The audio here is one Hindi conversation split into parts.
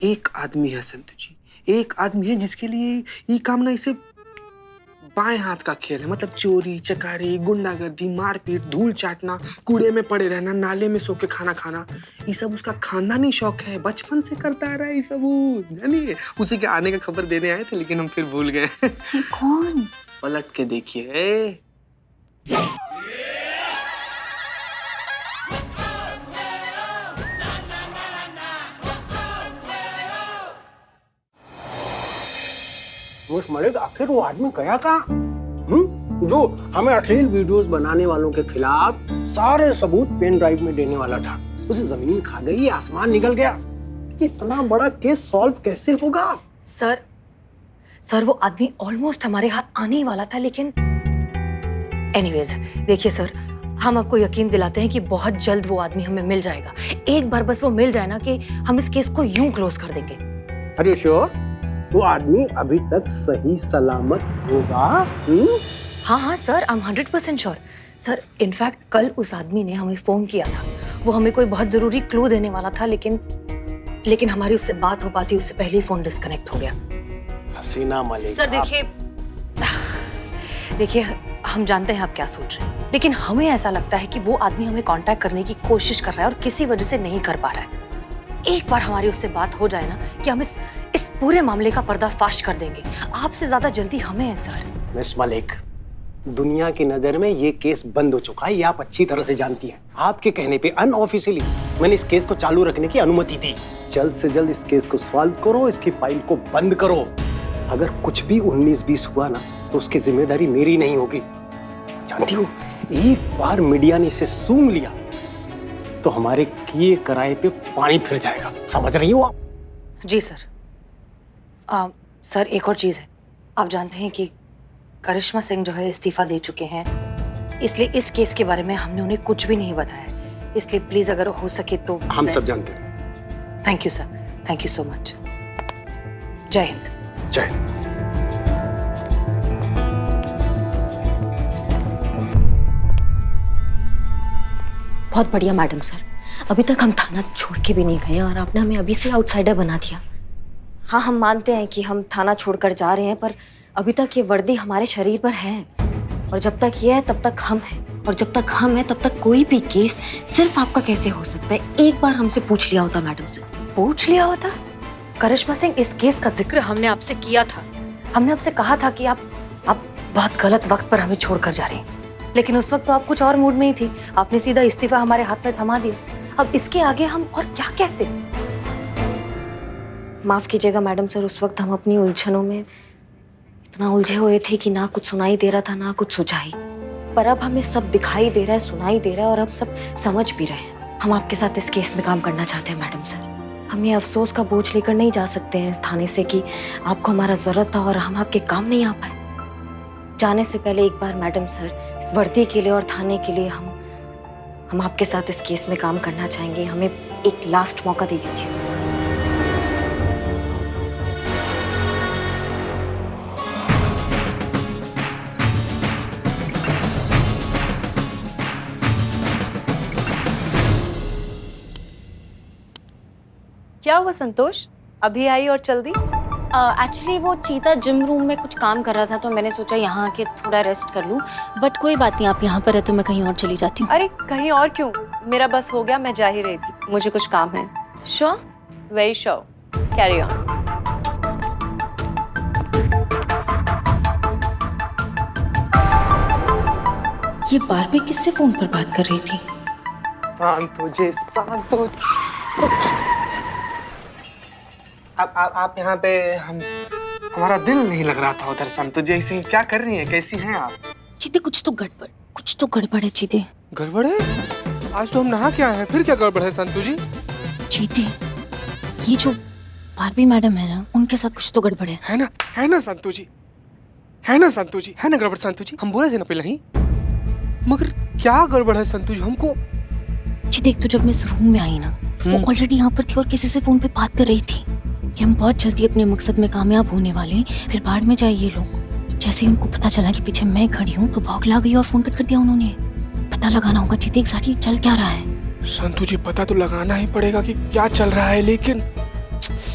एक आदमी है संतु जी, एक आदमी है जिसके लिए ये काम ना इसे बाएं हाथ का खेल है। मतलब चोरी चकारी, गुंडागर्दी, मारपीट, धूल चाटना, कूड़े में पड़े रहना, नाले में सो के खाना खाना, ये सब उसका खानदानी शौक है। बचपन से करता आ रहा है ये सब। जानिए उसी के आने का खबर देने आए थे, लेकिन हम फिर भूल गए। ये कौन? पलट के देखिए। मलिक, आखिर वो आदमी गया कहाँ? जो हमें अश्लील वीडियोस बनाने वालों के खिलाफ सारे सबूत पेन ड्राइव में देने वाला था। उसे जमीन खा गई, आसमान निकल गया। इतना बड़ा केस सॉल्व कैसे होगा? सर वो आदमी ऑलमोस्ट हमारे हाथ आने ही वाला था, लेकिन एनीवेज देखिए सर, हम आपको यकीन दिलाते हैं कि बहुत जल्द वो आदमी हमें मिल जाएगा। एक बार बस वो मिल जाए ना कि हम इस केस को यूं क्लोज कर देंगे। अरे श्योर? वो आदमी अभी तक सही सलामत होगा? हाँ sir, I am 100% sure. Sir in fact कल उस आदमी ने हमें फोन किया था। वो हमें कोई बहुत जरूरी क्लू देने वाला था, लेकिन हमारी उससे बात हो पाती उससे पहले ही फोन डिस्कनेक्ट हो गया। हसीना मलिक, सर देखिए हम जानते हैं आप क्या सोच रहे हैं, लेकिन हमें ऐसा लगता है कि वो आदमी हमें कांटेक्ट करने की कोशिश कर रहा है और किसी वजह से नहीं कर पा रहा है। एक बार हमारी उससे बात हो जाए ना कि हम इस पूरे मामले का पर्दाफाश कर देंगे। आपसे ज्यादा जल्दी हमें है सर। मिस मलिक, दुनिया की नजर में ये केस बंद हो चुका है, ये आप अच्छी तरह से जानती हैं। आपके कहने पे अनऑफिशियली मैंने इस केस को चालू रखने की अनुमति दी। जल्द से जल्द इस केस को सॉल्व करो, इसकी फाइल को बंद करो। अगर कुछ भी 19-20 हुआ ना तो उसकी जिम्मेदारी मेरी नहीं होगी। जानती हो, एक बार मीडिया ने इसे सूंघ लिया तो हमारे किए कराए पे पानी फिर जाएगा। समझ रही हो आप? जी सर। सर एक और चीज है, आप जानते हैं कि करिश्मा सिंह जो है इस्तीफा दे चुके हैं, इसलिए इस केस के बारे में हमने उन्हें कुछ भी नहीं बताया। इसलिए प्लीज अगर हो सके तो हम सब जानते हैं। Thank you sir, thank you so much. जय हिंद। जय हिंद। बहुत बढ़िया मैडम सर, अभी तक हम थाना छोड़ के भी नहीं गए और आपने हमें अभी से आउटसाइडर बना दिया। हाँ हम मानते हैं कि हम थाना छोड़कर जा रहे हैं, पर अभी तक ये वर्दी हमारे शरीर पर है और जब तक ये है तब तक हम हैं, और जब तक हम हैं तब तक कोई भी केस सिर्फ आपका कैसे हो सकता है? एक बार हमसे पूछ लिया होता मैडम सर। पूछ लिया होता? करिश्मा सिंह, इस केस का जिक्र हमने आपसे किया था। हमने आपसे कहा था कि आप बहुत गलत वक्त पर हमें छोड़कर जा रहे हैं, लेकिन उस वक्त तो आप कुछ और मूड में ही थी। आपने सीधा इस्तीफा हमारे हाथ में थमा दिया। अब इसके आगे हम और क्या कहते? माफ कीजिएगा मैडम सर, उस वक्त हम अपनी उलझनों में इतना उलझे हुए थे कि ना कुछ सुनाई दे रहा था ना कुछ सुझाई। पर अब हमें सब दिखाई दे रहा है, सुनाई दे रहा है और अब सब समझ भी रहे हैं। हम आपके साथ इस केस में काम करना चाहते हैं मैडम सर। हम ये अफसोस का बोझ लेकर नहीं जा सकते हैं इस थाने से कि आपको हमारा जरूरत था और हम आपके काम नहीं आ पाए। जाने से पहले एक बार मैडम सर, इस वर्दी के लिए और थाने के लिए हम आपके साथ इस केस में काम करना चाहेंगे। हमें एक लास्ट मौका दे दीजिए। क्या हुआ संतोष, अभी आई और चल दी? एक्चुअली वो चीता जिम रूम में कुछ काम कर रहा था तो मैंने सोचा यहाँ आके थोड़ा रेस्ट कर लूँ, बट कोई बात नहीं, आप यहाँ पर है तो मैं कहीं और चली जाती हूँ। अरे कहीं और क्यों, मेरा बस हो गया, मैं जा ही रही थी, मुझे कुछ काम है। Sure? Very sure, carry on. ये बारबी किससे फोन पर बात कर रही थी? शांत हो जे, शांत हो। आप यहाँ पे हमारा दिल नहीं लग रहा था उधर। संतु जी ऐसे क्या कर रही हैं? कैसी हैं आप? चीते कुछ तो गड़बड़ है चीते। गड़बड़ है? आज तो हम नहा के आए हैं, फिर क्या गड़बड़ है संतु जी? चीते, ये जो बारबी मैडम है ना, उनके साथ कुछ तो गड़बड़ है ना संतु जी? है ना संतु जी? है ना गड़बड़ संतु जी? हम बोले थे ना पहले ही, मगर क्या गड़बड़ है संतु जी? हमको चीते, एक तो जब मैं इस रूम में आई ना तो वो ऑलरेडी यहाँ पर थी और किसी से फोन पे बात कर रही थी कि हम बहुत जल्दी अपने मकसद में कामयाब होने वाले हैं, फिर बाढ़ में जाए ये लोग। जैसे ही उनको पता चला कि पीछे मैं खड़ी हूँ तो बौखला गई और फोन कट कर दिया उन्होंने। पता लगाना होगा चीते एग्जैक्टली चल क्या रहा है। संतु जी, पता तो लगाना ही पड़ेगा कि क्या चल रहा है, लेकिन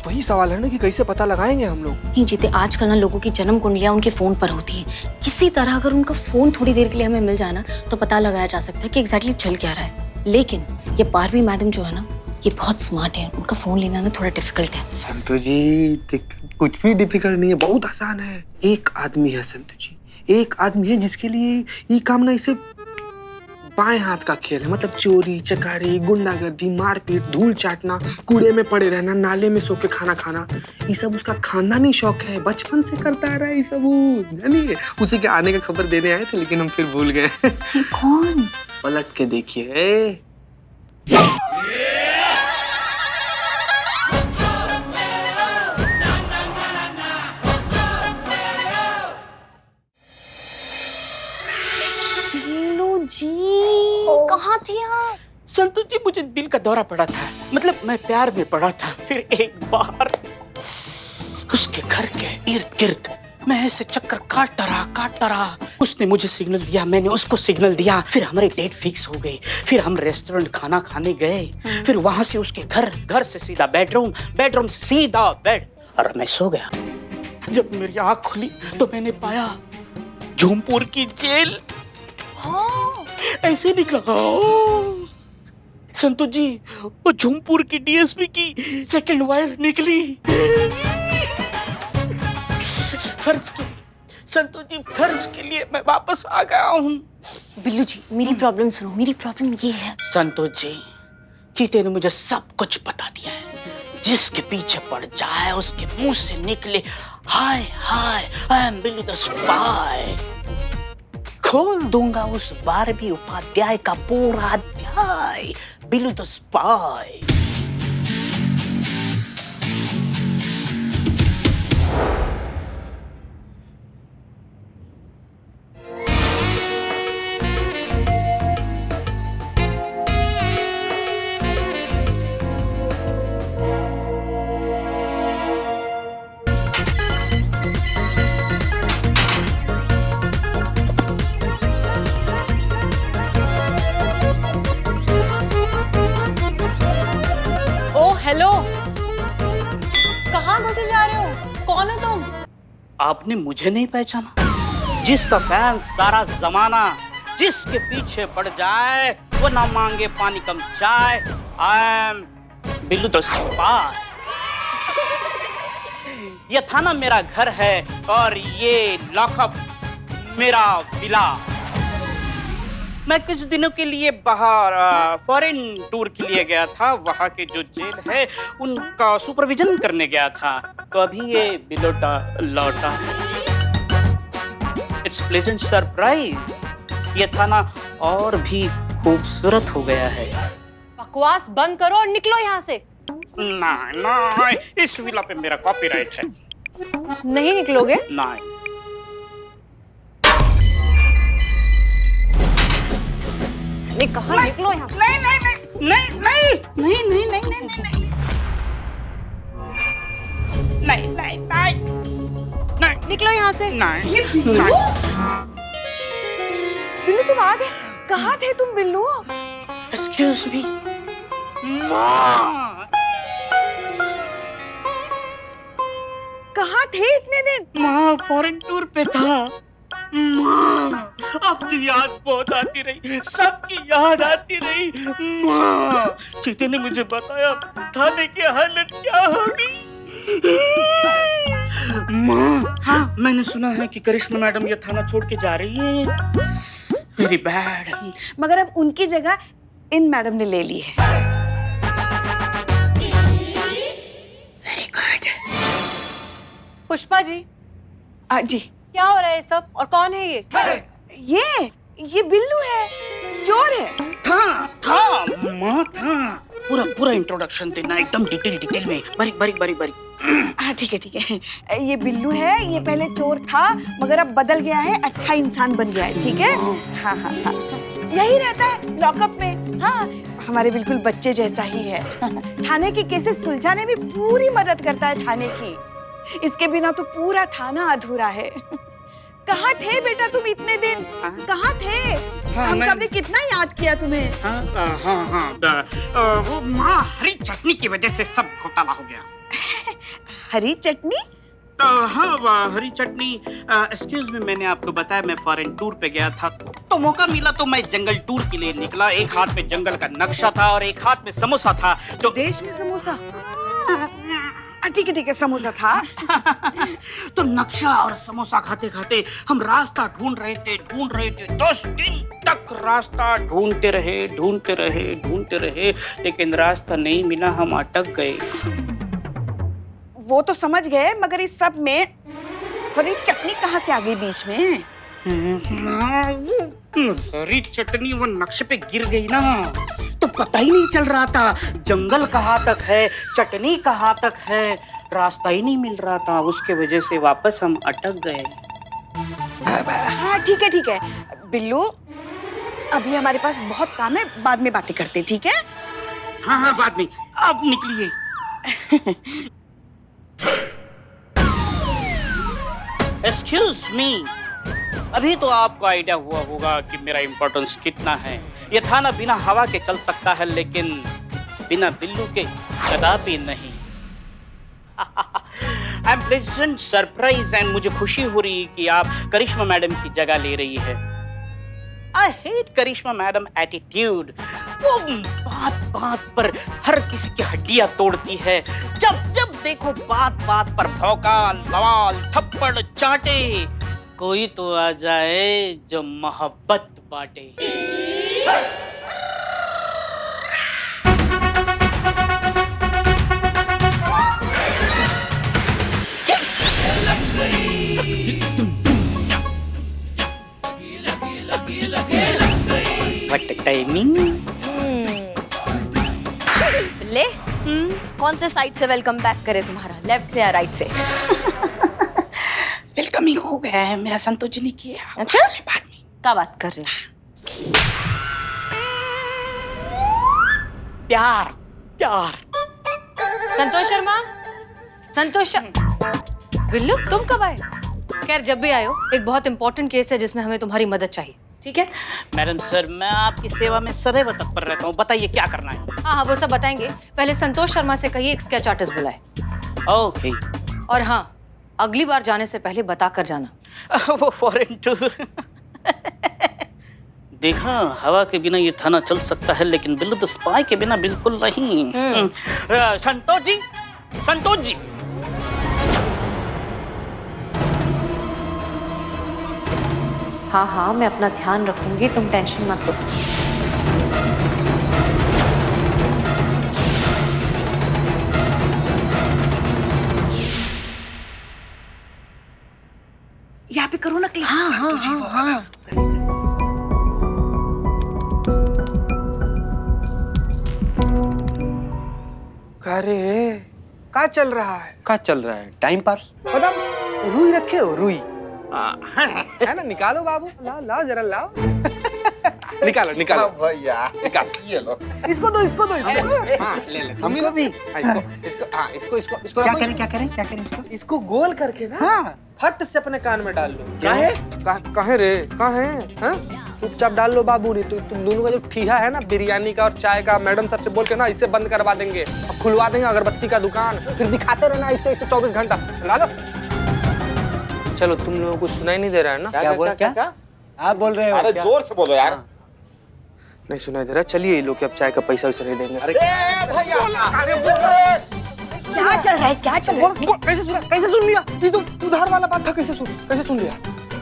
वही सवाल है ना कि कैसे पता लगाएंगे हम लोग। नहीं जीते, आजकल ना लोगों की जन्म कुंडलियां उनके फोन पर होती है। किसी तरह अगर उनका फोन थोड़ी देर के लिए हमें मिल जाए ना तो पता लगाया जा सकता है कि एग्जैक्टली चल क्या रहा है। लेकिन ये पारवी मैडम जो है ना, ये बहुत स्मार्ट है। उनका फोन लेना ना थोड़ा डिफिकल्ट है। संतु जी कुछ भी डिफिकल्ट नहीं है, बहुत आसान है। एक आदमी है संतु जी, एक आदमी है जिसके लिए ये काम ना इसे बाएं हाथ का खेल है। मतलब चोरी चकारी, गुंडागर्दी, मारपीट, धूल चाटना, कूड़े में पड़े रहना, नाले में सो के खाना खाना, ये सब उसका खानदानी शौक है। बचपन से करता आ रहा है ये सब। जानिए उसी के आने का खबर देने आए थे लेकिन हम फिर भूल गए। कौन? पलट के देखिए। जी कहाँ थी आप? संतु जी मुझे दिल का दौरा पड़ा था, मतलब मैं प्यार में पड़ा था। फिर एक बार उसके घर के इर्द गिर्द मैं ऐसे चक्कर काटता रहा। उसने मुझे सिग्नल दिया, मैंने उसको सिग्नल दिया। फिर हमारी डेट फिक्स हो गई। फिर हम रेस्टोरेंट खाना खाने गए। फिर वहां से उसके घर से सीधा बेडरूम से सीधा बेड, और मैं सो गया। जब मेरी आँख खुली तो मैंने पाया झूमपुर की जेल। ऐसे निकला। संतु जी वो झूमपुर की डीएसपी की सेकंड वाइफ निकली। संतु जी फर्ज के लिए मैं वापस आ गया हूँ। बिल्लू जी मेरी प्रॉब्लम सुनो। मेरी प्रॉब्लम ये है। संतु जी चीते ने मुझे सब कुछ बता दिया है। जिसके पीछे पड़ जाए उसके मुंह से निकले hi hi I am Billu the spy. खोल दूंगा उस बारहवीं उपाध्याय का पूरा अध्याय, बिल्लू द स्पाई। हेलो, कहाँ घुसे जा रहे हो? कौन हो तुम? आपने मुझे नहीं पहचाना? जिसका फैन सारा जमाना, जिसके पीछे पड़ जाए वो ना मांगे पानी कम चाय। आई एम बिल्लू द स्पाई। ये थाना मेरा घर है और ये लॉकअप मेरा विला। मैं कुछ दिनों के लिए बाहर फॉरेन टूर के लिए गया था। वहाँ के जो जेल है उनका सुपरविजन करने गया था, तो अभी ये बिलोटा लौटा। It's pleasant surprise. ये थाना और भी खूबसूरत हो गया है। बकवास बंद करो और निकलो यहाँ से। नहीं, इस विला पे मेरा कॉपीराइट है। नहीं निकलोगे? नहीं। मैं कहा निकलो यहाँ से। नहीं। निकलो यहाँ से। बिल्लू तुम आ गए? कहाँ थे तुम बिल्लू? एक्सक्यूज मी माँ। कहाँ थे इतने दिन? माँ फॉरेन टूर पे था। माँ आपकी याद बहुत आती रही, सबकी याद आती रही। माँ चीते ने मुझे बताया थाने की हालत क्या होगी। माँ हाँ मैंने सुना है कि करिश्मा मैडम ये थाना छोड़ के जा रही है। Very bad. मगर अब उनकी जगह इन मैडम ने ले ली है। Very good. पुष्पा जी। जी क्या हो रहा है सब और कौन है ये बिल्लू है, चोर है। था माँ था। पूरा इंट्रोडक्शन देना एकदम डिटेल में, बारीक। हाँ ठीक है। ये बिल्लू है, ये पहले चोर था मगर अब बदल गया है, अच्छा इंसान बन गया है। ठीक है। हाँ यही रहता है लॉकअप में। हाँ हमारे बिल्कुल बच्चे जैसा ही है। थाने की केसेस सुलझाने में पूरी मदद करता है थाने की। इसके बिना तो पूरा थाना अधूरा है। कहाँ थे बेटा तुम इतने दिन? कहाँ थे? हाँ, हम मैं- सबने कितना याद किया तुम्हें। वो माँ हरी चटनी की वजह से सब घोटाला हो गया। हरी चटनी? हाँ हरी चटनी। एक्सक्यूज मी, मैंने आपको बताया मैं फॉरेन टूर पे गया था, तो मौका मिला तो मैं जंगल टूर के लिए निकला। एक हाथ में जंगल का नक्शा था और एक हाथ में समोसा था। तो देश में समोसा? ठीक है, समोसा था। तो नक्शा और समोसा खाते खाते हम रास्ता ढूंढ रहे थे 10 दिन तक रास्ता ढूंढते रहे, लेकिन रास्ता नहीं मिला, हम अटक गए। वो तो समझ गए, मगर इस सब में हरी चटनी कहाँ से आ गई बीच में? हरी चटनी वो नक्शे पे गिर गई ना, तो पता ही नहीं चल रहा था जंगल कहाँ तक है, चटनी कहाँ तक है, रास्ता ही नहीं मिल रहा था। उसके वजह से वापस हम अटक गए। हाँ ठीक है बिल्लू, अभी हमारे पास बहुत काम है, बाद में बातें करते, ठीक है? हाँ बाद में, अब निकलिए। एक्सक्यूज मी, अभी तो आपको आइडिया हुआ होगा कि मेरा इम्पोर्टेंस कितना है। ये थाना बिना हवा के चल सकता है, लेकिन बिना बिल्लू के कदापि नहीं। I am pleasant surprise and मुझे खुशी हो रही है कि आप करिश्मा मैडम की जगह ले रही है। I hate Karishma madam attitude. वो बात पर हर किसी की हड्डियां तोड़ती है। जब देखो बात पर भौकाल, बवाल, थप्पड़ चाटे। कोई तो आ जाए जो मोहब्बत बांटे। What timing? ले कौन से साइड से वेलकम बैक करे तुम्हारा, लेफ्ट से या राइट से? वेलकमिंग हो गया है, मेरा संतोष जी ने किया। अच्छा, बाद में क्या बात कर रहे हो? प्यार। संतोष बिल्लू, तुम कब आए? खैर, जब भी आए हो, एक बहुत इंपॉर्टेंट केस है जिसमें हमें तुम्हारी मदद चाहिए, ठीक है? मैडम सर, मैं आपकी सेवा में सदैव तत्पर रहता हूँ, बताइए क्या करना है। हाँ, वो सब बताएंगे। पहले संतोष शर्मा से कहिए एक स्केच आर्टिस्ट बुलाए। ओके। और हाँ, अगली बार जाने से पहले बता कर जाना। वो फॉरेन टूर। देखा, हवा के बिना ये थाना चल सकता है, लेकिन बिल्लू द स्पाई के बिना बिल्कुल नहीं। संतोष जी। हाँ, मैं अपना ध्यान रखूंगी, तुम टेंशन मत लो। यहाँ पे करो ना क्लिक। हाँ। अरे क्या चल रहा है? क्या चल रहा है? Time pass. मतलब रुई रखे हो? रुई है ना? निकालो बाबू, लाओ जरा लाओ। निकालो भैया निकाल। ये लो। इसको दो। हाँ, ले हमको भी। इसको क्या करें इसको गोल करके ना फट से अपने कान में डाल लो। काहे रे? हाँ? चुपचाप डाल लो बाबू, नहीं तो तुम दोनों का जो ठीहा है ना बिरयानी का और चाय का, मैडम सर से बोल के ना इसे बंद करवा देंगे। अब खुलवा देंगे अगरबत्ती का दुकान, फिर दिखाते रहना इसे 24 घंटा। डालो। चलो, तुम लोगों को सुनाई नहीं दे रहा है ना? क्या आप बोल रहे हो? अरे जोर से बोलो यार। नहीं सुनाई दे रहा। चलिए, ये लोग अब चाय का पैसा वैसा नहीं देंगे। अरे क्या चल रहा है? कैसे सुन लिया? ये तो उधार वाला बात था। कैसे सुन लिया?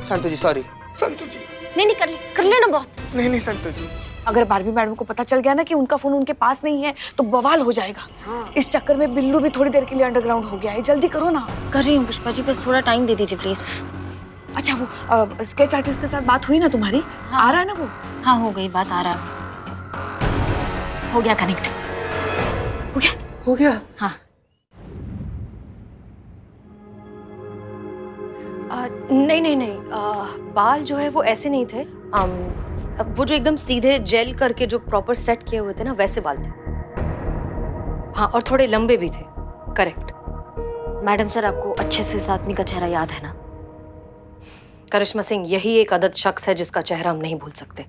संतोष जी, सॉरी। संतोष जी, नहीं, कर लेना बहुत। नहीं संतोष जी। अगर बारबी मैडम को पता चल गया ना कि उनका फोन उनके पास नहीं है, तो बवाल हो जाएगा। इस चक्कर में बिल्लू भी थोड़ी देर के लिए अंडरग्राउंड हो गया है। जल्दी करो ना। कर रही हूँ पुष्पा जी, बस थोड़ा टाइम दे दीजिए प्लीज। अच्छा, वो स्केच आर्टिस्ट के साथ बात हुई ना तुम्हारी? हाँ। आ रहा है ना वो? हाँ, हो गई बात, आ रहा है। हो गया कनेक्ट। हो गया? हाँ। नहीं। बाल जो है वो ऐसे नहीं थे। अब वो जो एकदम सीधे जेल करके जो प्रॉपर सेट किए हुए थे ना, वैसे बाल थे। हाँ, और थोड़े लंबे भी थे। करेक्ट। मैडम सर, आपको अच्छे से इस आदमी का चेहरा याद है ना? करिश्मा सिंह यही एक अदद शख्स है जिसका चेहरा हम नहीं भूल सकते।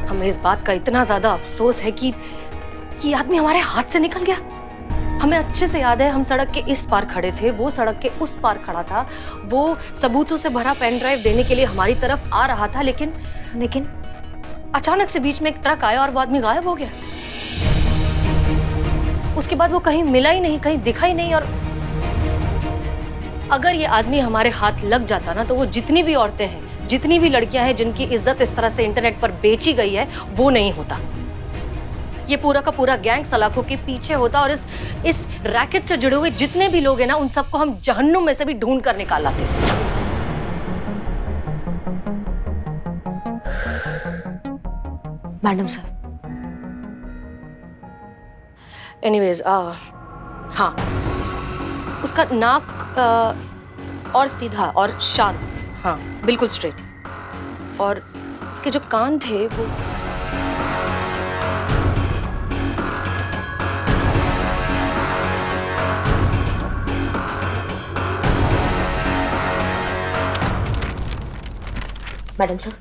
हमें इस बात का इतना ज्यादा अफसोस है कि ये आदमी हमारे हाथ से निकल गया। हमें अच्छे से याद है, हम सड़क के इस पार खड़े थे, वो सड़क के उस पार खड़ा था, वो सबूतों से भरा पेन ड्राइव देने के लिए हमारी तरफ आ रहा था, लेकिन अचानक से बीच में एक ट्रक आया और वो आदमी गायब हो गया। उसके बाद वो कहीं मिला ही नहीं, कहीं दिखा ही नहीं। और अगर ये आदमी हमारे हाथ लग जाता ना, तो वो जितनी भी औरतें हैं, जितनी भी लड़कियां हैं जिनकी इज्जत इस तरह से इंटरनेट पर बेची गई है, वो नहीं होता। ये पूरा का पूरा गैंग सलाखों के पीछे होता और इस रैकेट से जुड़े हुए जितने भी लोग हैं ना, उन सबको हम जहन्नुम में से भी ढूंढ कर निकाल लाते। मैडम सर, एनीवेज, हाँ, उसका नाक और सीधा और शार्प, हाँ बिल्कुल स्ट्रेट, और उसके जो कान थे वो मैडम सर,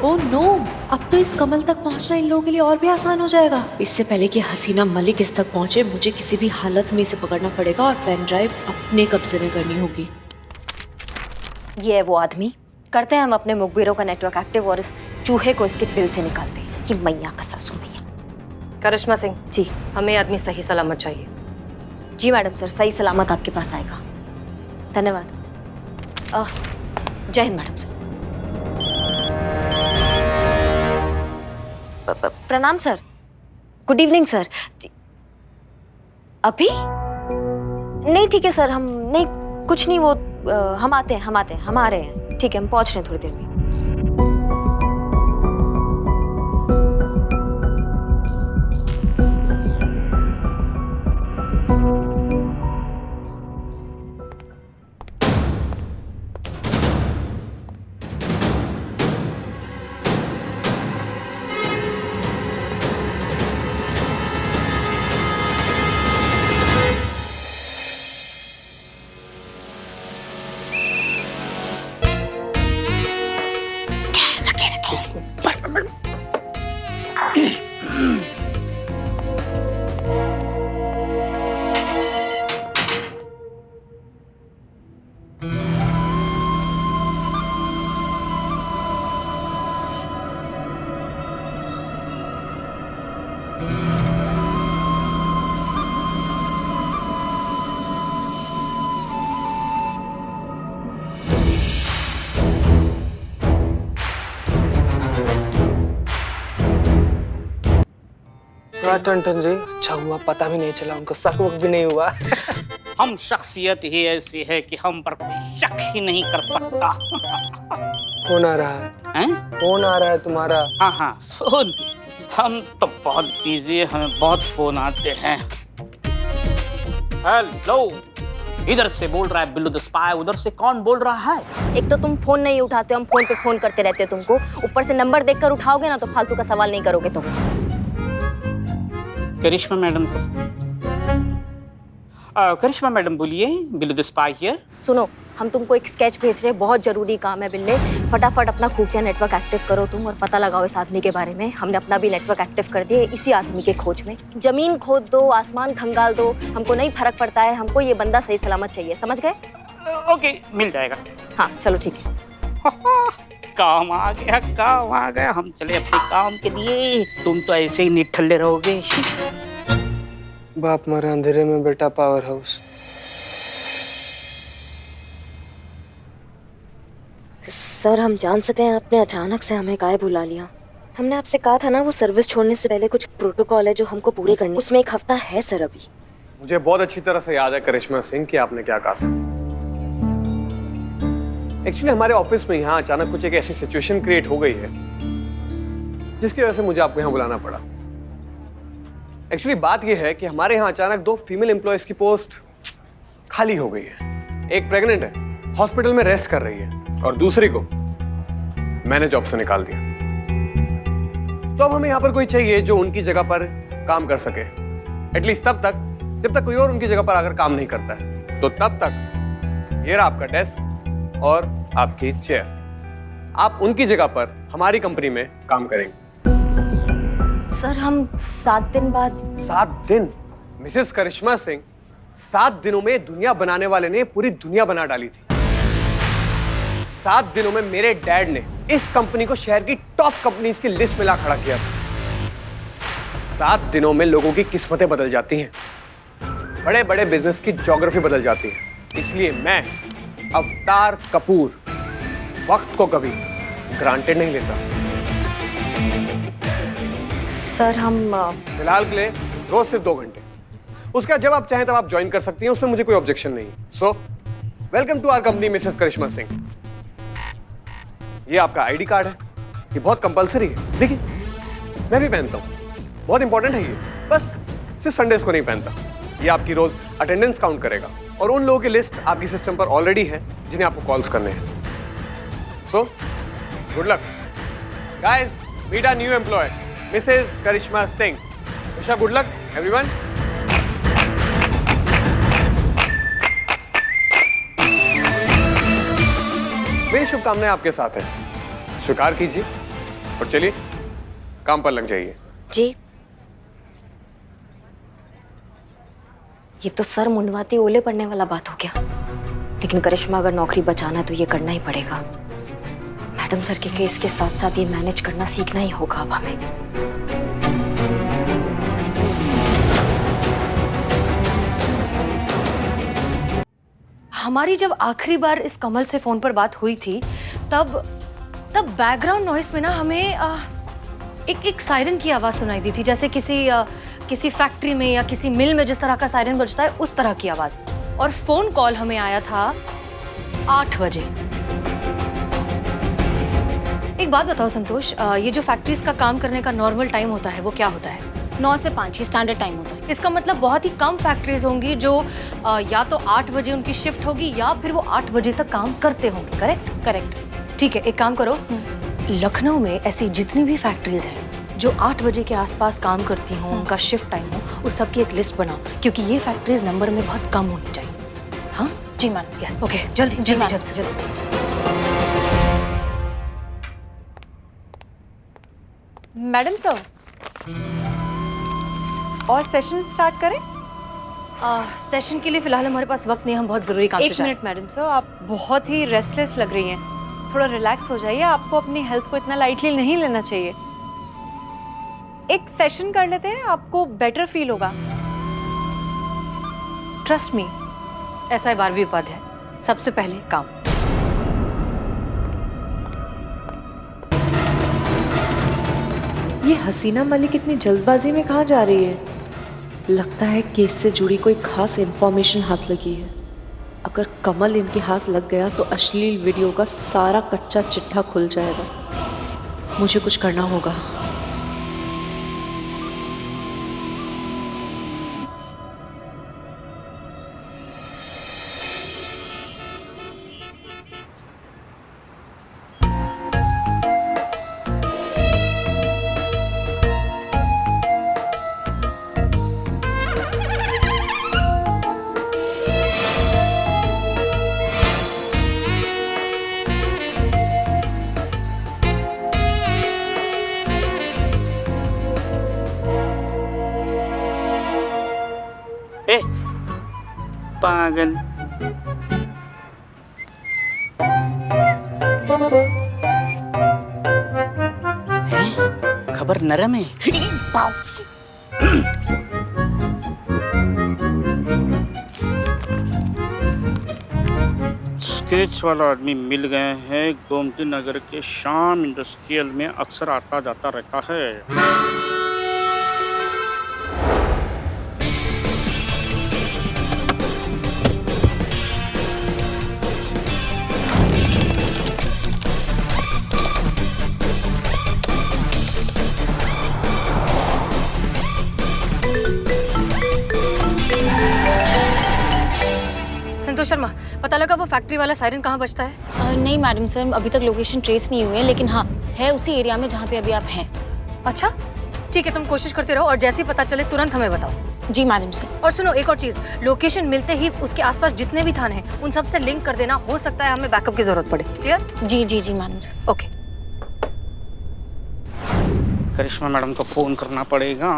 ओह नो, अब तो इस कमल तक पहुंचना इन लोगों के लिए और भी आसान हो जाएगा। इससे पहले कि हसीना मलिक इस तक पहुंचे, मुझे किसी भी हालत में इसे पकड़ना पड़ेगा और पेन ड्राइव अपने कब्जे में करनी होगी। ये है वो आदमी। करते हैं हम अपने मुखबिरों का नेटवर्क एक्टिव और इस चूहे को इसके दिल से निकालते हैं। इसकी मैया का सासू मैया। करिश्मा सिंह जी। हमें आदमी सही सलामत चाहिए। जी मैडम सर, सही सलामत आपके पास आएगा। धन्यवाद। जय हिंद मैडम सर। प्रणाम सर। Good evening sir. अभी नहीं, ठीक है सर, हम नहीं, कुछ नहीं, वो हम आते हैं, हम आ रहे हैं। ठीक है, हम पहुंच रहे हैं थोड़ी देर में। टन जी, अच्छा हुआ पता भी नहीं चला, उनको शक वक भी नहीं हुआ। हम शख्सियत ही ऐसी है कि हम पर कोई शक ही नहीं कर सकता। फोन आ रहा है, फोन आ रहा है तुम्हारा। हाँ हाँ, फोन। हम तो बहुत बिजी है, हमें बहुत फोन आते हैं। हेलो, इधर से बोल रहा है बिल्लू द स्पाई, उधर से कौन बोल रहा है? एक तो तुम फोन नहीं उठाते, हम फोन पे फोन करते रहते हैं तुमको, ऊपर से नंबर देखकर उठाओगे ना तो फालतू का सवाल नहीं करोगे तुम। करिश्मा मैडम को करिश्मा मैडम बोलिए, बिल्लू द स्पाई हियर। सुनो, हम तुमको एक स्केच भेज रहे हैं, बहुत जरूरी काम है बिल्ले। फटाफट अपना खुफिया नेटवर्क एक्टिव करो तुम और पता लगाओ इस आदमी के बारे में। हमने अपना भी नेटवर्क एक्टिव कर दिया इसी आदमी के खोज में। जमीन खोद दो, आसमान खंगाल दो, हमको नहीं फर्क पड़ता है, हमको ये बंदा सही सलामत चाहिए, समझ गए? ओके, मिल जाएगा। हाँ चलो ठीक है। काम आ गया, काम आ गया, हम चले अपने काम के लिए। तुम तो ऐसे ही निठल्ले रहोगे। बाप मरा अंधेरे में, बेटा पावर हाउस। सर, हम जान सकते हैं आपने अचानक से हमें काहे बुला लिया? हमने आपसे कहा था ना, वो सर्विस छोड़ने से पहले कुछ प्रोटोकॉल है जो हमको पूरे करने, उसमें एक हफ्ता है सर अभी। मुझे बहुत अच्छी तरह से याद है करिश्मा सिंह कि आपने क्या कहा था। एक्चुअली हमारे ऑफिस में यहाँ अचानक कुछ एक ऐसी सिचुएशन क्रिएट हो गई है जिसकी वजह से मुझे आपको यहाँ बुलाना पड़ा। एक्चुअली बात यह है कि हमारे यहाँ अचानक 2 फीमेल एम्प्लॉयज की पोस्ट खाली हो गई है। एक प्रेग्नेंट है, हॉस्पिटल में रेस्ट कर रही है, और दूसरी को मैंने जॉब से निकाल दिया। तो अब हमें यहाँ पर कोई चाहिए जो उनकी जगह पर काम कर सके, एटलीस्ट तब तक जब तक कोई और उनकी जगह पर आकर काम नहीं करता है। तो तब तक ये रहा आपका डेस्क और आपकी चेयर। आप उनकी जगह पर हमारी कंपनी में काम करेंगे। सर हम 7 दिन बाद। 7 दिन? मिसेस करिश्मा सिंह, 7 दिनों में दुनिया बनाने वाले ने पूरी दुनिया बना डाली थी। 7 दिनों में मेरे डैड ने इस कंपनी को शहर की टॉप कंपनीज की लिस्ट में ला खड़ा किया था। 7 दिनों में लोगों की किस्मतें बदल जाती हैं, बड़े बड़े बिजनेस की ज्योग्राफी बदल जाती है। इसलिए मैं अवतार कपूर वक्त को कभी ग्रांटेड नहीं लेता। सर हम फिलहाल के लिए रोज सिर्फ 2 घंटे, उसके बाद जब आप चाहें तब आप ज्वाइन कर सकती हैं, उसमें मुझे कोई ऑब्जेक्शन नहीं है। So welcome to our company Mrs Karishma Singh. ये आपका आईडी कार्ड है, ये बहुत कंपलसरी है। देखिए मैं भी पहनता हूँ, बहुत इंपॉर्टेंट है ये, बस सिर्फ संडेज को नहीं पहनता। ये आपकी रोज अटेंडेंस काउंट करेगा और उन लोगों की लिस्ट आपकी सिस्टम पर ऑलरेडी है जिन्हें आपको कॉल्स करने हैं। So good luck guys, meet a new employee Mrs Karishma Singh. Wish good luck everyone. मेरी शुभकामनाएं आपके साथ हैं, स्वीकार कीजिए और चलिए काम पर लग जाइए। जी, ये तो सर मुंडवाती ओले पड़ने वाला बात हो गया, लेकिन करिश्मा अगर नौकरी बचाना है तो ये करना ही पड़ेगा। मैडम सर के केस के साथ साथ ये मैनेज करना सीखना ही होगा अब हमें। हमारी जब आखिरी बार इस कमल से फोन पर बात हुई थी तब बैकग्राउंड नॉइस में ना हमें एक सायरन की आवाज सुनाई दी थी, जैसे किसी फैक्ट्री में या किसी मिल में जिस तरह का सायरन बजता है उस तरह की आवाज। और फोन कॉल हमें आया था 8 बजे। एक बात बताओ संतोष, ये जो फैक्ट्रीज का काम करने का नॉर्मल टाइम होता है वो क्या होता है? 9 से 5 ही स्टैंडर्ड टाइम होता है। इसका मतलब बहुत ही कम फैक्ट्रीज होंगी जो या तो 8 बजे उनकी शिफ्ट होगी या फिर वो 8 बजे तक काम करते होंगे। करेक्ट? करेक्ट। ठीक है, एक काम करो, लखनऊ में ऐसी जितनी भी फैक्ट्रीज हैं जो 8 बजे के आसपास काम करती हों, उनका शिफ्ट टाइम हो, उस सब की एक लिस्ट बनाओ, क्योंकि ये फैक्ट्रीज नंबर में बहुत कम होनी चाहिए। हाँ जी मैडम। यस, ओके, जल्दी जल्दी जल्द से जल्द। मैडम सर, और सेशन स्टार्ट करें? सेशन के लिए फिलहाल हमारे पास वक्त नहीं, हम बहुत जरूरी काम से जा रहे हैं। 1 मिनट मैडम सर, आप बहुत ही रेस्टलेस लग रही हैं, थोड़ा रिलैक्स हो जाइए। आपको अपनी हेल्थ को इतना लाइटली नहीं लेना चाहिए। एक सेशन कर लेते हैं, आपको बेटर फील होगा, ट्रस्ट मी। ऐसा 12वीं पद है, सबसे पहले काम। ये हसीना मलिक इतनी जल्दबाजी में कहाँ जा रही है? लगता है केस से जुड़ी कोई खास इंफॉर्मेशन हाथ लगी है। अगर कमल इनके हाथ लग गया तो अश्लील वीडियो का सारा कच्चा चिट्ठा खुल जाएगा। मुझे कुछ करना होगा। ए पागल, खबर नरम है। स्केच वाला आदमी मिल गए हैं। गोमती नगर के शाम इंडस्ट्रियल में अक्सर आता जाता रहता है। संतोष शर्मा, पता लगा वो फैक्ट्री वाला सायरन कहाँ बजता है? नहीं मैडम सर, अभी तक लोकेशन ट्रेस नहीं हुई है, लेकिन हाँ है उसी एरिया में जहाँ पे अभी आप हैं। अच्छा, ठीक है, तुम कोशिश करते रहो और जैसे ही पता चले तुरंत हमें बताओ। जी मैडम सर। और सुनो एक और चीज, लोकेशन मिलते ही उसके आसपास जितने भी थाने हैं उन सब से लिंक कर देना, हो सकता है हमें बैकअप की जरूरत पड़े। क्लियर? जी जी जी मैडम सर। ओके। करिश्मा मैडम को फोन करना पड़ेगा।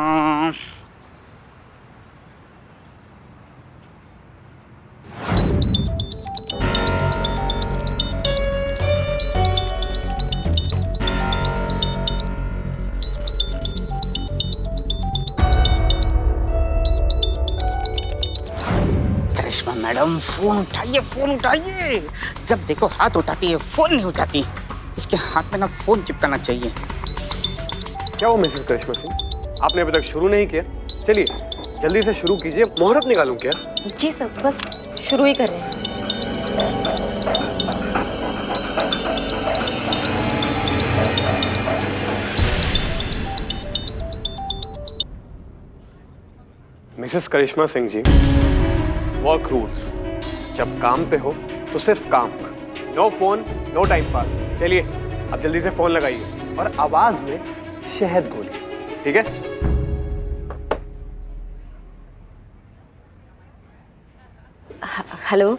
करिश्मा मैडम फोन उठाइए, फोन उठाइए। जब देखो हाथ उठाती है, फोन नहीं उठाती। इसके हाथ में ना फोन चिपकाना चाहिए। क्या हो मिसेस करिश्मा सिंह, आपने अभी तक शुरू नहीं किया? चलिए जल्दी से शुरू कीजिए। मुहूर्त निकालूं क्या? जी सर, बस शुरू ही कर रहे हैं। Mrs Karishma Singh ji, work rules, जब काम पे हो तो सिर्फ काम। No phone, no time pass. चलिए अब जल्दी से फोन लगाइए और आवाज में शहद घोलिए, ठीक है? Hello,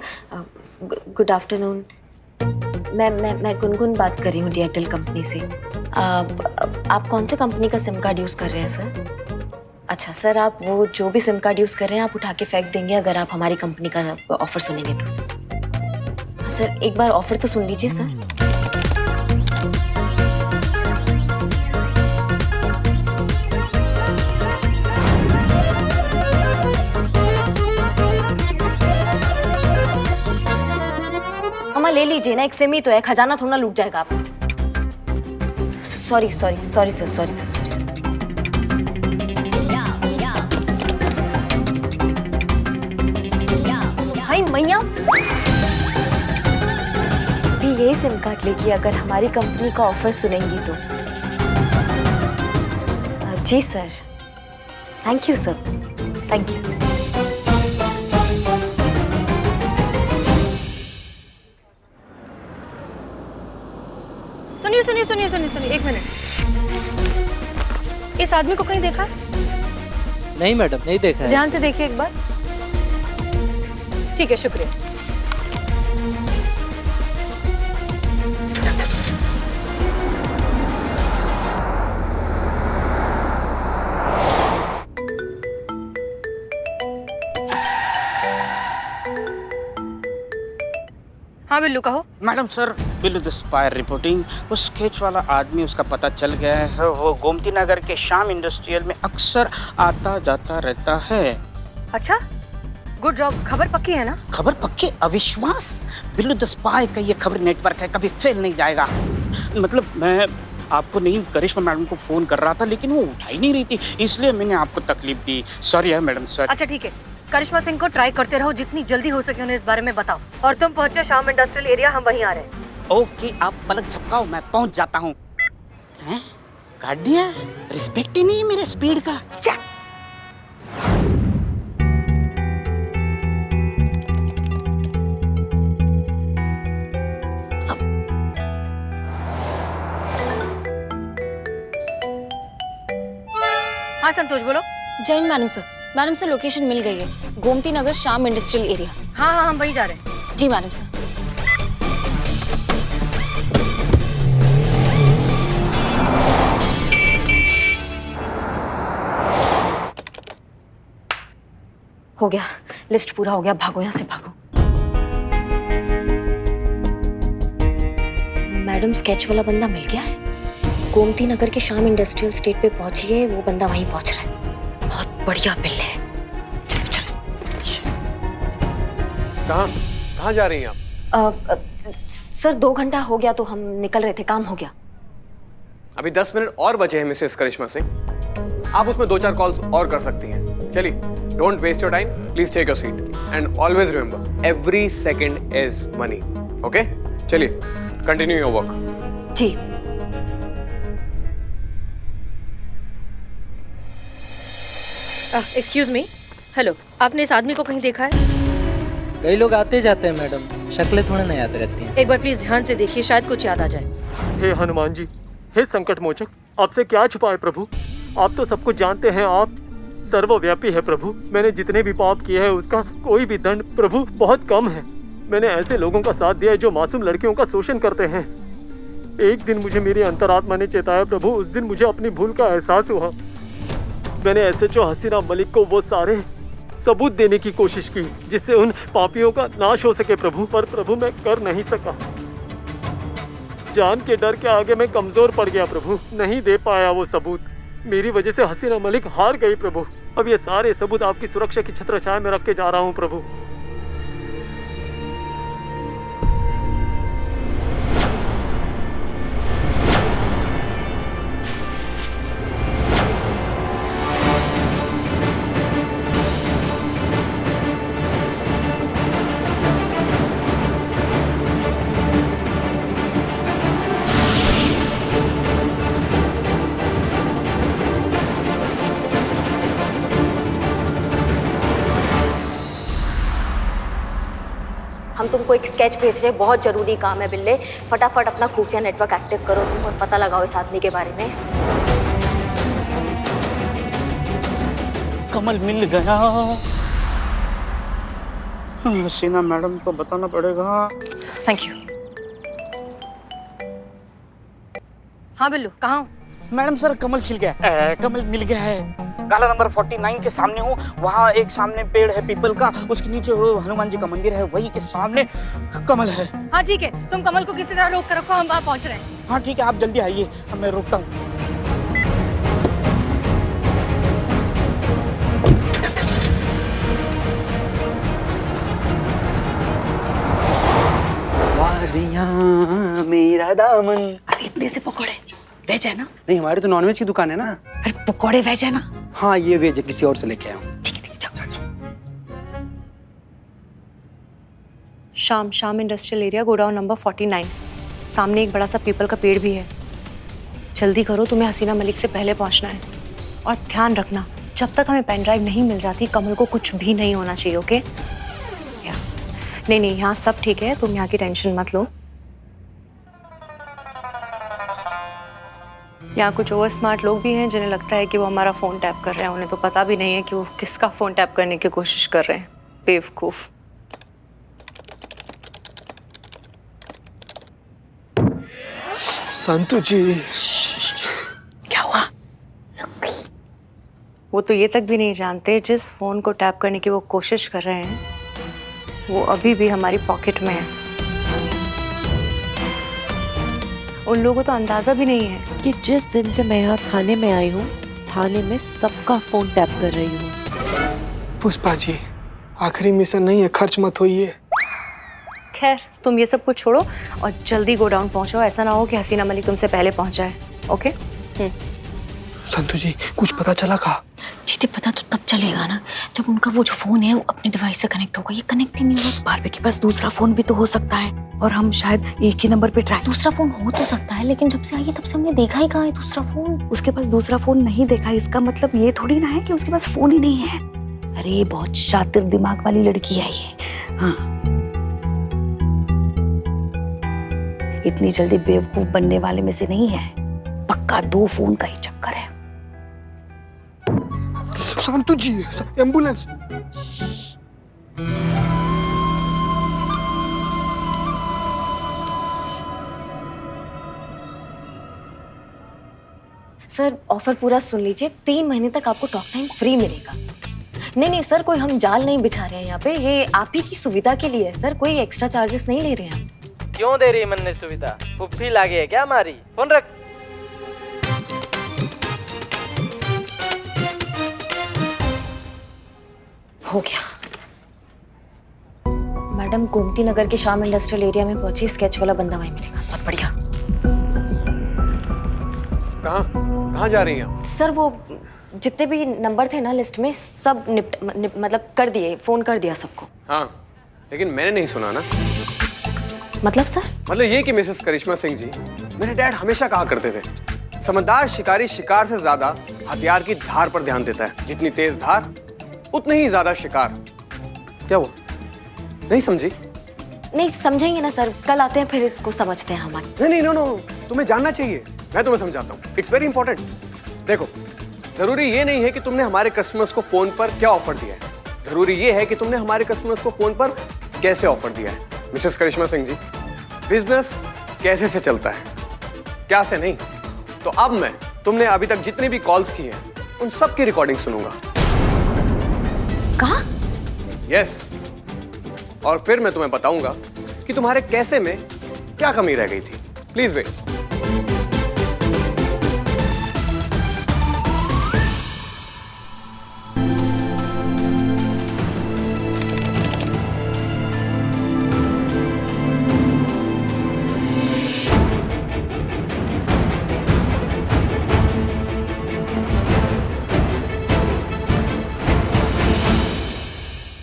good afternoon. मैं गुनगुन बात कर रही हूँ डीएयरटेल कंपनी से। आप कौन से कंपनी का सिम कार्ड यूज़ कर रहे हैं सर? अच्छा सर, आप वो जो भी सिम कार्ड यूज़ कर रहे हैं आप उठा के फेंक देंगे अगर आप हमारी कंपनी का ऑफ़र सुनेंगे तो सर। सर एक बार ऑफ़र तो सुन लीजिए सर। अम्मा ले लीजिए ना, एक सिम ही तो है, खजाना थोड़ा लूट जाएगा आप। Sorry sir. भाई मैया भी यही सिम कार्ड लेगी अगर हमारी कंपनी का ऑफर सुनेंगी तो। जी sir, thank you sir, thank you. सुनिए, एक मिनट। इस आदमी को कहीं देखा? नहीं मैडम, नहीं देखा है। ध्यान से देखिए एक बार। ठीक है, शुक्रिया। हाँ बिल्लू कहो। Madam sir, Billu the spire reporting. वो स्केच वाला आदमी, उसका पता चल गया है। वो गोमती नगर के श्याम इंडस्ट्रियल में अक्सर आता जाता रहता है। अच्छा, गुड जॉब। खबर पक्की है ना? खबर पक्की? अविश्वास? बिल्लू द स्पाई का ये खबर नेटवर्क है, कभी फेल नहीं जाएगा। मतलब मैं आपको नहीं, करिश्मा मैडम को फोन कर रहा था लेकिन वो उठा ही नहीं रही थी, इसलिए मैंने आपको तकलीफ दी। सॉरी है मैडम, सॉरी। अच्छा ठीक है, करिश्मा सिंह को ट्राई करते रहो, जितनी जल्दी हो सके उन्हें इस बारे में बताओ। और तुम पहुंचे श्याम इंडस्ट्रियल एरिया, हम वहीं आ रहे हैं। ओके, आप पलक झपकाओ, मैं पहुंच जाता हूँ। काट दिया, रिस्पेक्ट ही नहीं मेरे स्पीड का। हाँ संतोष बोलो। जय हिंद madam sir. Madam sir location मिल गई है, गोमती नगर श्याम इंडस्ट्रियल एरिया। हाँ हम वहीं जा रहे हैं। जी मैडम सर। हो गया, लिस्ट पूरा हो गया, भागो यहाँ से भागो। मैडम, स्केच वाला बंदा मिल गया है। गोमती नगर के श्याम इंडस्ट्रियल स्टेट पे पहुंची है, वो बंदा वहीं पहुंच रहा है। बहुत बढ़िया बिल है। चलो। कहाँ जा रही हैं आप? सर 2 घंटा हो गया तो हम निकल रहे थे, काम हो गया। अभी 10 मिनट और बचे हैं मिसेस करिश्मा सिंह, आप उसमें 2-4 कॉल्स और कर सकती हैं। चलिए, don't waste your time, please take your seat and always remember, every second is money. Okay, चलिए कंटिन्यू योर वर्क। जी। एक्सक्यूज मी, हेलो, आपने इस आदमी को कहीं देखा है? कई लोग आते जाते हैं मैडम, शक्लें थोड़े नहीं याद रहती हैं। एक बार प्लीज ध्यान से देखिए, शायद कुछ याद आ जाए। हे हनुमान जी, हे संकट मोचक, आपसे क्या छुपा है प्रभु? आप तो सब कुछ जानते हैं, आप सर्वव्यापी है प्रभु। मैंने जितने भी पाप किए हैं उसका कोई भी दंड प्रभु बहुत कम है। मैंने ऐसे लोगों का साथ दिया है जो मासूम लड़कियों का शोषण करते हैं। एक दिन मुझे मेरी अंतरात्मा ने चेताया प्रभु, उस दिन मुझे अपनी भूल का एहसास हुआ। मैंने SHO हसीना मलिक को वो सारे सबूत देने की कोशिश की जिससे उन पापियों का नाश हो सके प्रभु, पर प्रभु मैं कर नहीं सका। जान के डर के आगे मैं कमजोर पड़ गया प्रभु, नहीं दे पाया वो सबूत। मेरी वजह से हसीना मलिक हार गई प्रभु। अब ये सारे सबूत आपकी सुरक्षा की छत्र छाया में रख के जा रहा हूँ प्रभु। हम तुमको एक स्केच भेज रहे हैं, बहुत जरूरी काम है बिल्ले। फटाफट अपना खुफिया नेटवर्क एक्टिव करो तुम और पता लगाओ इस आदमी के बारे में। कमल मिल गया। हसीना मैडम को बताना पड़ेगा। Thank you. हाँ बिल्लू, कहाँ हो? मैडम सर कमल खिल गया, कमल मिल गया है। गाला नंबर 49 के सामने हूँ। वहाँ एक सामने पेड़ है पीपल का, उसके नीचे वो हनुमान जी का मंदिर है, वही के सामने कमल है। हाँ ठीक है, तुम कमल को किसी तरह रोक कर रखो, हम वहाँ पहुँच रहे हैं। हाँ ठीक है, आप जल्दी आइए, मैं रोकता हूँ। वादियाँ मेरा दामन। अरे इतने से पकोड़े वेज है ना? नहीं, हमारी तो नॉनवेज की दुकान है ना। अरे पकोड़े वेज है ना? हाँ ये वेज है, किसी और से लेके आया हूँ। ठीक है जाओ। शाम इंडस्ट्रियल एरिया, गोडाउन नंबर 49। सामने एक बड़ा सा पीपल का पेड़ भी है। जल्दी करो, तुम्हें हसीना मलिक से पहले पहुंचना है। और ध्यान रखना, जब तक हमें पेन ड्राइव नहीं मिल जाती कमल को कुछ भी नहीं होना चाहिए, ओके? नहीं, यहाँ सब ठीक है, तुम यहाँ की टेंशन मत लो। यहाँ कुछ ओवर स्मार्ट लोग भी हैं जिन्हें लगता है कि वो हमारा फ़ोन टैप कर रहे हैं। उन्हें तो पता भी नहीं है कि वो किसका फ़ोन टैप करने की कोशिश कर रहे हैं। बेवकूफ़। संतु जी, क्या हुआ? वो तो ये तक भी नहीं जानते जिस फ़ोन को टैप करने की वो कोशिश कर रहे हैं वो अभी भी हमारी पॉकेट में है। उन लोगों को तो अंदाजा भी नहीं है कि जिस दिन से मैं यहाँ थाने में आई हूँ, थाने में सबका फोन टैप कर रही हूँ। पुष्पा जी, आखिरी मिशन नहीं है, खर्च मत होइए। खैर, तुम ये सब कुछ छोड़ो और जल्दी गोडाउन पहुँचो। ऐसा ना हो कि हसीना मलिक तुमसे पहले पहुँच जाए, ओके? संतु जी, कुछ पता चला का? जीते पता तो तब चलेगा ना जब उनका वो जो फोन है वो अपने डिवाइस से कनेक्ट होगा। ये कनेक्ट ही नहीं हुआ। बारबे के पास दूसरा फोन भी तो हो सकता है और हम शायद एक ही नंबर पे ट्राई। दूसरा फोन हो तो सकता है, लेकिन जब से आई है तब से हमने देखा ही कहाँ है दूसरा फोन। उसके पास दूसरा फोन नहीं देखा, इसका मतलब ये थोड़ी ना है कि उसके पास फोन ही नहीं है। अरे ये बहुत शातिर दिमाग वाली लड़की है ये। हाँ, इतनी जल्दी बेवकूफ बनने वाले में से नहीं है। पक्का 2 फोन का ही चक्कर है। संतु जी, एम्बुलेंस। सर ऑफर पूरा सुन लीजिए, 3 महीने तक आपको टॉक टाइम फ्री मिलेगा। नहीं सर, कोई हम जाल नहीं बिछा रहे हैं यहाँ पे, ये आप ही की सुविधा के लिए है सर, कोई एक्स्ट्रा चार्जेस नहीं ले रहे हैं। क्यों दे रही मन ने सुविधा? फुफ्फी लागे है क्या हमारी? फोन रख। हो गया। मैडम गोमती नगर के शाम इंडस्ट्रियल एरिया में पहुंची, स्केच वाला बंदा वहीं मिलेगा। बहुत बढ़िया। कहाँ जा रही हैं? सर वो जितने भी नंबर थे ना लिस्ट में सब मतलब कर दिए, फोन कर दिया सबको। हाँ, लेकिन मैंने नहीं सुना ना। मतलब सर? मतलब ये कि मिसेस करिश्मा सिंह जी, मेरे डैड हमेशा कहा करते थे, समझदार शिकारी शिकार से ज्यादा हथियार की धार पर ध्यान देता है। जितनी तेज धार उतने ही ज्यादा शिकार। क्या हुआ, नहीं समझी? नहीं समझेंगे ना सर, कल आते हैं फिर इसको समझते हैं हम। नहीं, तुम्हें जानना चाहिए, मैं तुम्हें समझाता हूँ। It's very important. देखो, जरूरी ये नहीं है कि तुमने हमारे कस्टमर्स को फोन पर क्या ऑफर दिया है, जरूरी ये है कि तुमने हमारे कस्टमर्स को फोन पर कैसे ऑफर दिया है। मिसेस करिश्मा सिंह जी, बिजनेस कैसे से चलता है, क्या से नहीं। तो अब मैं तुमने अभी तक जितनी भी कॉल्स की हैं उन सब की रिकॉर्डिंग सुनूंगा। कहा? यस, और फिर मैं तुम्हें बताऊंगा कि तुम्हारे कैसे में क्या कमी रह गई थी। Please wait.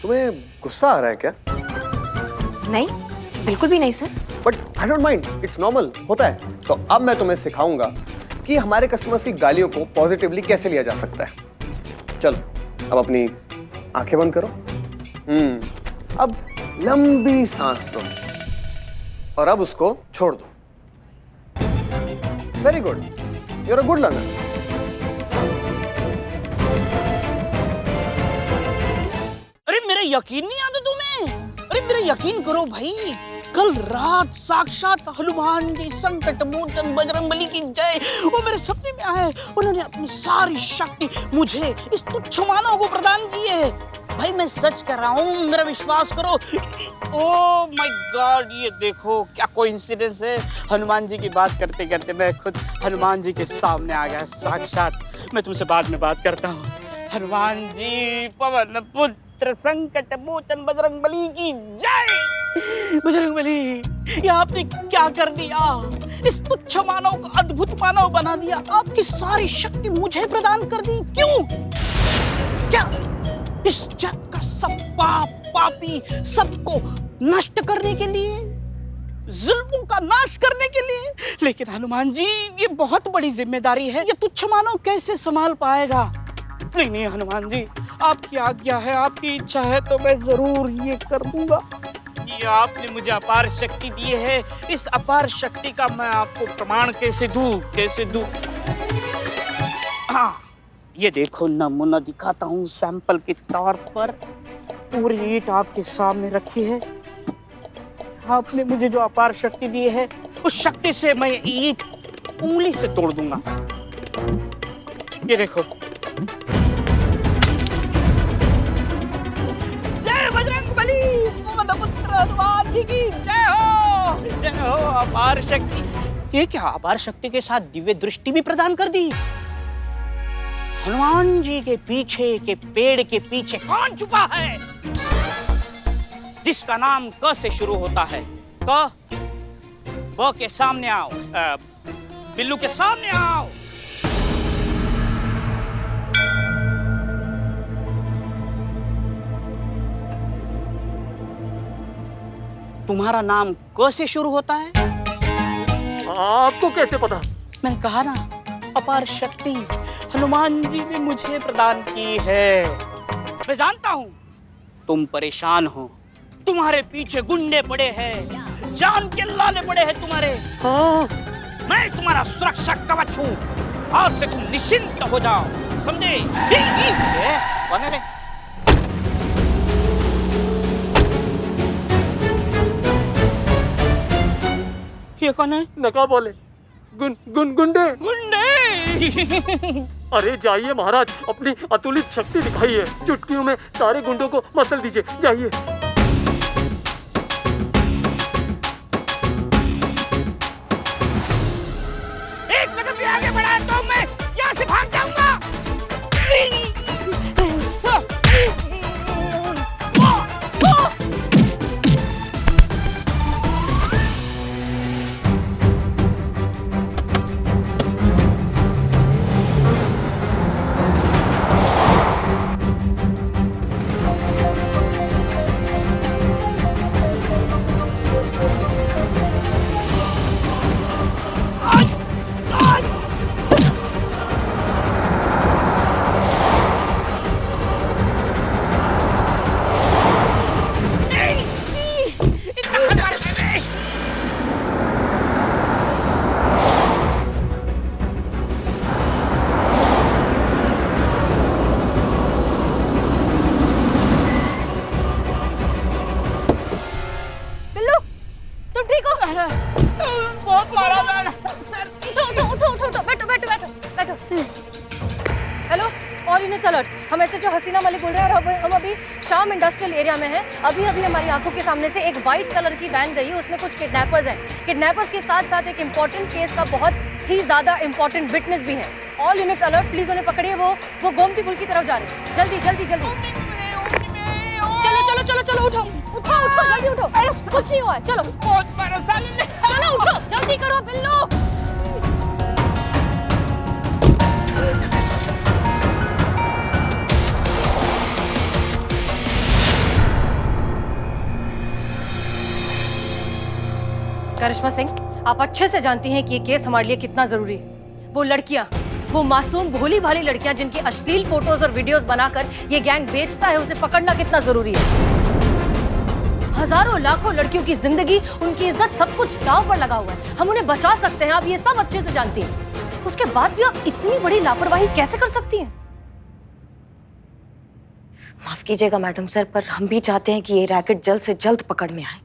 तुम्हें गुस्सा आ रहा है क्या? नहीं, बिल्कुल भी नहीं sir. But I don't mind, it's normal, होता है। तो अब मैं तुम्हें सिखाऊंगा कि हमारे कस्टमर्स की गालियों को पॉजिटिवली कैसे लिया जा सकता है। चलो अब अपनी आंखें बंद करो। अब लंबी सांस लो और अब उसको छोड़ दो। Very good, you are a good learner. अरे मेरा यकीन नहीं आता तुम्हें? अरे मेरा यकीन करो भाई, कल रात साक्षात हनुमान जी संकट मोचन बजरंगबली की जय वो मेरे सपने में आए। उन्होंने अपनी सारी शक्ति मुझे इस तुच्छ मानव को प्रदान की है। भाई मैं सच कर रहा हूँ, मेरा विश्वास करो। ओह माय गॉड, ये देखो क्या कोइंसिडेंस है। हनुमान जी की बात करते करते मैं खुद हनुमान जी के सामने आ गया साक्षात। मैं तुमसे बाद में बात करता हूँ। हनुमान जी पवन पुत्र संकट मोचन बजरंगबली की जय। बजरंगबली, ये आपने क्या कर दिया? इस तुच्छ मानव को अद्भुत मानव बना दिया। आपकी सारी शक्ति मुझे प्रदान कर दी। क्यों? क्या इस जग का सब पाप पापी सबको नष्ट करने के लिए, जुल्मों का नाश करने के लिए? लेकिन हनुमान जी, ये बहुत बड़ी जिम्मेदारी है, ये तुच्छ मानव कैसे संभाल पाएगा? नहीं नहीं हनुमान जी, आपकी आज्ञा है, आपकी इच्छा है तो मैं जरूर ये कर दूंगा। ये आपने मुझे अपार शक्ति दी है, इस अपार शक्ति का मैं आपको प्रमाण कैसे दूं? हाँ, ये देखो नमूना दिखाता हूँ सैंपल के तौर पर। पूरी ईंट आपके सामने रखी है। आपने मुझे जो अपार शक्ति दी है, उस शक्ति से मैं ईंट उंगली से तोड़ दूंगा। ये देखो। जय बजरंगबली, पवन पुत्र हनुमान जी की जय हो, जय हो। अपार शक्ति, ये क्या अपार शक्ति के साथ दिव्य दृष्टि भी प्रदान कर दी? हनुमान जी के पीछे के पेड़ के पीछे कौन छुपा है, जिसका नाम क से शुरू होता है? क, ब के सामने आओ, बिल्लू के सामने आओ। तुम्हारा नाम क से शुरू होता है? आपको कैसे पता? मैंने कहा ना, अपार शक्ति हनुमान जी ने मुझे प्रदान की है। मैं जानता हूँ तुम परेशान हो, तुम्हारे पीछे गुंडे पड़े हैं, जान के लाले पड़े हैं तुम्हारे। हाँ। मैं तुम्हारा सुरक्षा कवच हूँ, आज से तुम निश्चिंत हो जाओ, समझे? कौन है रे? ये कौन है? नकाब वाले गुंडे। अरे जाइए महाराज, अपनी अतुलित शक्ति दिखाइए, चुटकियों में सारे गुंडों को मसल दीजिए, जाइए। एक कदम भी आगे बढ़ा तो मैं यहाँ से भाग जाऊंगा। Units alert. हम ऐसे जो हसीना मलिक बोल रहे हैं और हम अभी शाम इंडस्ट्रियल एरिया में हैं। अभी अभी हमारी आंखों के सामने से एक वाइट कलर की वैन गई है, उसमें कुछ किडनैपर्स हैं। किडनैपर्स के साथ साथ एक इंपॉर्टेंट केस का बहुत ही ज्यादा इंपॉर्टेंट विटनेस भी है। ऑल यूनिट्स अलर्ट, प्लीज उन्हें पकड़िए। वो गोमती पुल की तरफ जा रहे हैं। जल्दी जल्दी जल्दी, चलो चलो चलो चलो, उठो उठो उठो, जल्दी उठो, कुछ नहीं हुआ है, चलो चलो उठो, जल्दी करो बिल्लू। करिश्मा सिंह, आप अच्छे से जानती हैं कि ये केस हमारे लिए कितना जरूरी है। वो लड़कियां, वो मासूम भोली भाली लड़कियां जिनकी अश्लील फोटोज और वीडियोस बनाकर ये गैंग बेचता है, उसे पकड़ना कितना जरूरी है। हजारों लाखों लड़कियों की जिंदगी, उनकी इज्जत, सब कुछ दांव पर लगा हुआ है। हम उन्हें बचा सकते हैं, आप ये सब अच्छे से जानती हैं। उसके बाद भी आप इतनी बड़ी लापरवाही कैसे कर सकती हैं? माफ कीजिएगा मैडम सर, पर हम भी चाहते हैं कि ये रैकेट जल्द से जल्द पकड़ में आए।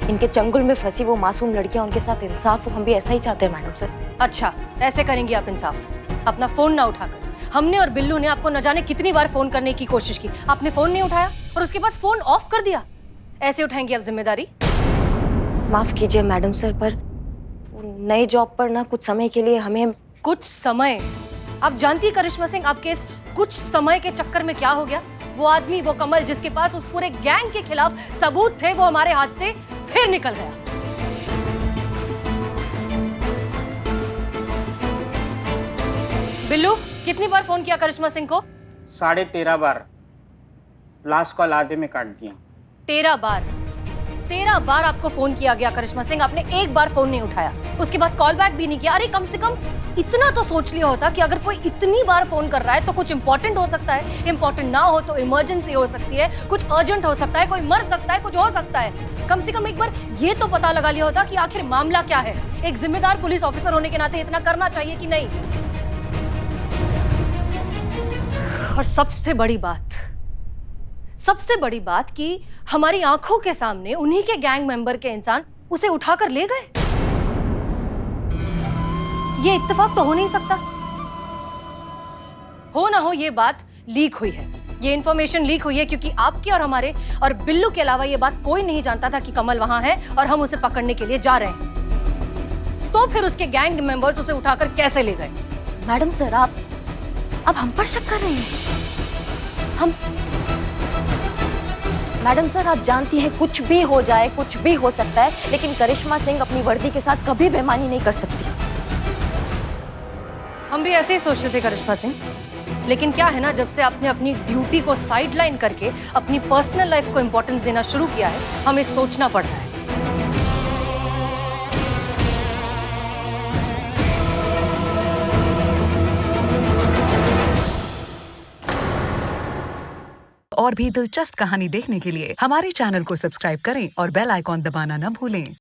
इनके चंगुल में फंसी वो मासूम लड़कियां, उनके साथ इंसाफ हो, हम भी ऐसा ही चाहते हैं मैडम सर। अच्छा, ऐसे करेंगी आप इंसाफ? अपना फोन ना उठाकर। हमने और बिल्लू ने आपको न जाने कितनी बार फोन करने की कोशिश की, आपने फोन नहीं उठाया और उसके बाद फोन ऑफ कर दिया। ऐसे उठाएंगी आप जिम्मेदारी? माफ कीजिए मैडम सर, पर नए जॉब पर ना कुछ समय के लिए हमें। कुछ समय? आप जानती करिश्मा सिंह, आपके इस कुछ समय के चक्कर में क्या हो गया? वो आदमी, वो कमल जिसके पास उस पूरे गैंग के खिलाफ सबूत थे, वो हमारे हाथ से फिर निकल गया। बिल्लू, कितनी बार फोन किया करिश्मा सिंह को? 13.5 बार। लास्ट कॉल आधे में काट दिया। 13 बार? 13 बार आपको फोन किया गया करिश्मा सिंह, आपने एक बार फोन नहीं उठाया, उसके बाद कॉल बैक भी नहीं किया। अरे कम से कम इतना तो सोच लिया होता कि अगर कोई इतनी बार फोन कर रहा है तो कुछ इंपॉर्टेंट हो सकता है, इंपॉर्टेंट ना हो तो इमरजेंसी हो सकती है, कुछ अर्जेंट हो सकता है, कोई मर सकता है, कुछ हो सकता है। कम से कम एक बार ये तो पता लगा लिया होता कि आखिर मामला क्या है। एक जिम्मेदार पुलिस ऑफिसर होने के नाते इतना करना चाहिए कि नहीं? और सबसे बड़ी बात कि हमारी आंखों के सामने उन्हीं के गैंग मेंबर के इंसान उसे उठाकर ले गए। ये इत्तेफाक तो हो नहीं सकता। हो ना हो, ये बात लीक हुई है, ये इंफॉर्मेशन लीक हुई है, क्योंकि आपके और हमारे और बिल्लू के अलावा ये बात कोई नहीं जानता था कि कमल वहां है और हम उसे पकड़ने के लिए जा रहे हैं। तो फिर उसके गैंग मेंबर्स उसे उठाकर कैसे ले गए? मैडम सर, आप अब हम पर शक कर रही हैं? मैडम सर, आप जानती हैं कुछ भी हो जाए, कुछ भी हो सकता है, लेकिन करिश्मा सिंह अपनी वर्दी के साथ कभी बेईमानी नहीं कर सकती। हम भी ऐसे ही सोचते थे करिश्मा सिंह, लेकिन क्या है ना, जब से आपने अपनी ड्यूटी को साइडलाइन करके अपनी पर्सनल लाइफ को इंपॉर्टेंस देना शुरू किया है, हमें सोचना पड़ रहा है। और भी दिलचस्प कहानी देखने के लिए हमारे चैनल को सब्सक्राइब करें और बेल आइकॉन दबाना न भूलें।